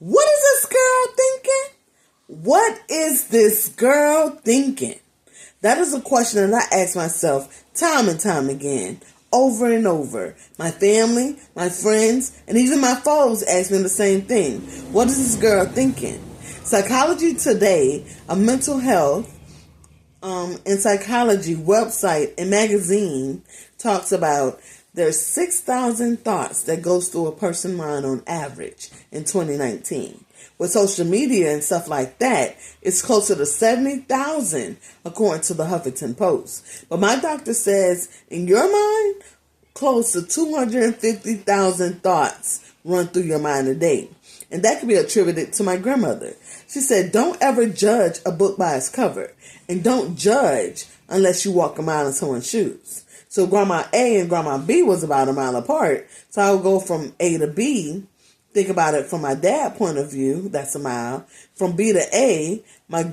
What is this girl thinking? What is this girl thinking? That is a question that I ask myself time and time again, over and over. My family, my friends, and even my foes ask me the same thing. What is this girl thinking? Psychology Today, a mental health and psychology website and magazine, talks about there's 6,000 thoughts that goes through a person's mind on average in 2019. With social media and stuff like that, it's closer to 70,000 according to the Huffington Post. But my doctor says, in your mind, close to 250,000 thoughts run through your mind a day. And that can be attributed to my grandmother. She said, don't ever judge a book by its cover. And don't judge unless you walk a mile in someone's shoes. So Grandma A and Grandma B was about a mile apart. So I would go from A to B, think about it from my dad's point of view, that's a mile. From B to A, my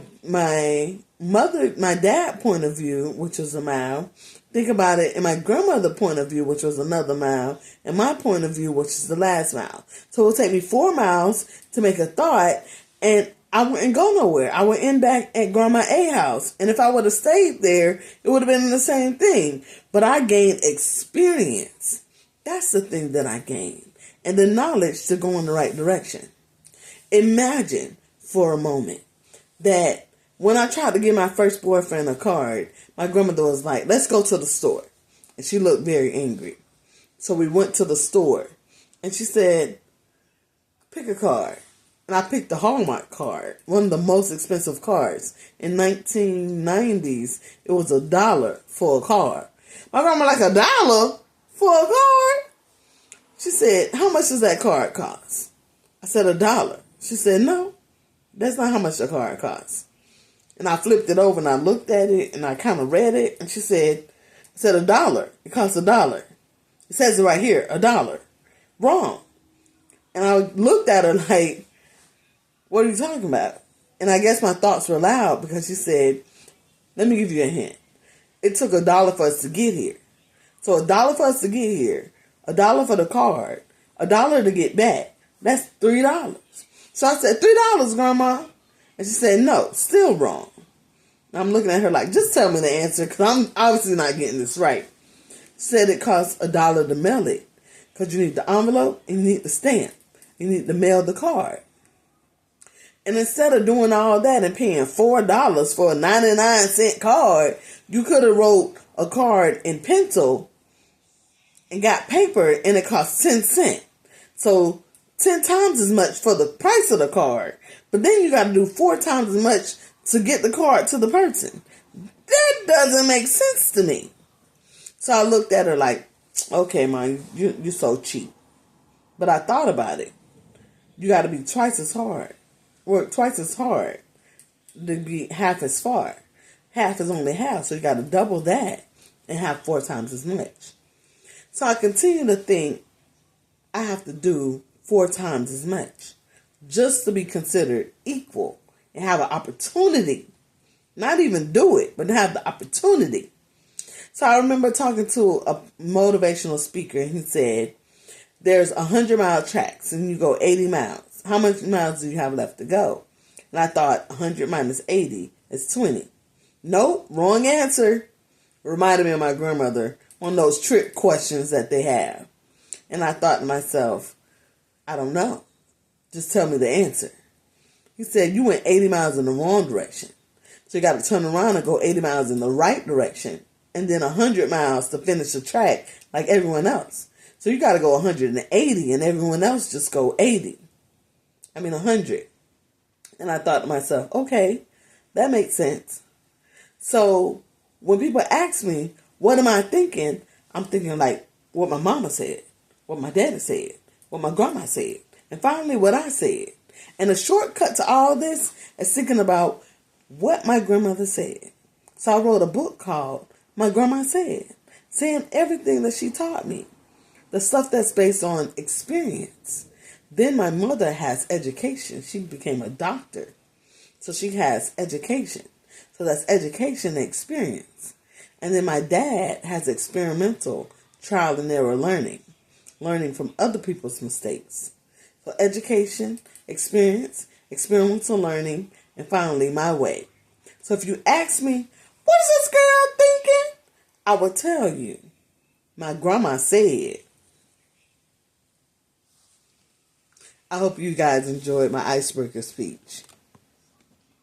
dad's point of view, which was a mile. Think about it in my grandmother's point of view, which was another mile, and my point of view, which is the last mile. So it would take me 4 miles to make a thought, and I wouldn't go nowhere. I would end back at Grandma A house. And if I would have stayed there, it would have been the same thing. But I gained experience. That's the thing that I gained. And the knowledge to go in the right direction. Imagine for a moment that when I tried to give my first boyfriend a card, my grandmother was like, let's go to the store. And she looked very angry. So we went to the store. And she said, pick a card. And I picked the Hallmark card, one of the most expensive cards. In 1990s, it was $1 for a card. My grandma like $1 for a card? She said, how much does that card cost? I said $1. She said, no, that's not how much the card costs. And I flipped it over and I looked at it and I kind of read it. And she said, I said $1. It costs $1. It says it right here, $1. Wrong. And I looked at her like, what are you talking about? And I guess my thoughts were loud because she said, let me give you a hint. It took $1 for us to get here. So $1 for us to get here, $1 for the card, $1 to get back. That's $3. So I said, $3, Grandma. And she said, no, still wrong. And I'm looking at her like, just tell me the answer because I'm obviously not getting this right. She said it costs $1 to mail it because you need the envelope and you need the stamp. You need to mail the card. And instead of doing all that and paying $4 for a 99-cent card, you could have wrote a card in pencil and got paper and it cost 10 cents. So 10 times as much for the price of the card. But then you got to do 4 times as much to get the card to the person. That doesn't make sense to me. So I looked at her like, okay, Mom, you're so cheap. But I thought about it. You got to be twice as hard. Work twice as hard to be half as far. Half is only half, so you got to double that and have 4 times as much. So I continue to think I have to do 4 times as much just to be considered equal and have an opportunity. Not even do it, but have the opportunity. So I remember talking to a motivational speaker and he said, there's 100-mile tracks and you go 80 miles. How much miles do you have left to go? And I thought 100 minus 80 is 20. Nope, wrong answer. Reminded me of my grandmother, one of those trick questions that they have. And I thought to myself, I don't know. Just tell me the answer. He said, you went 80 miles in the wrong direction. So you got to turn around and go 80 miles in the right direction. And then 100 miles to finish the track like everyone else. So you got to go 180 and everyone else just go 100. And I thought to myself, okay, that makes sense. So when people ask me, what am I thinking? I'm thinking like what my mama said, what my daddy said, what my grandma said, and finally what I said. And a shortcut to all this is thinking about what my grandmother said. So I wrote a book called My Grandma Said, saying everything that she taught me, the stuff that's based on experience. Then my mother has education. She became a doctor. So she has education. So that's education and experience. And then my dad has experimental trial and error learning from other people's mistakes. So for education, experience, experiential learning, and finally my way. So if you ask me, what is this girl thinking? I will tell you. My grandma said. I hope you guys enjoyed my icebreaker speech.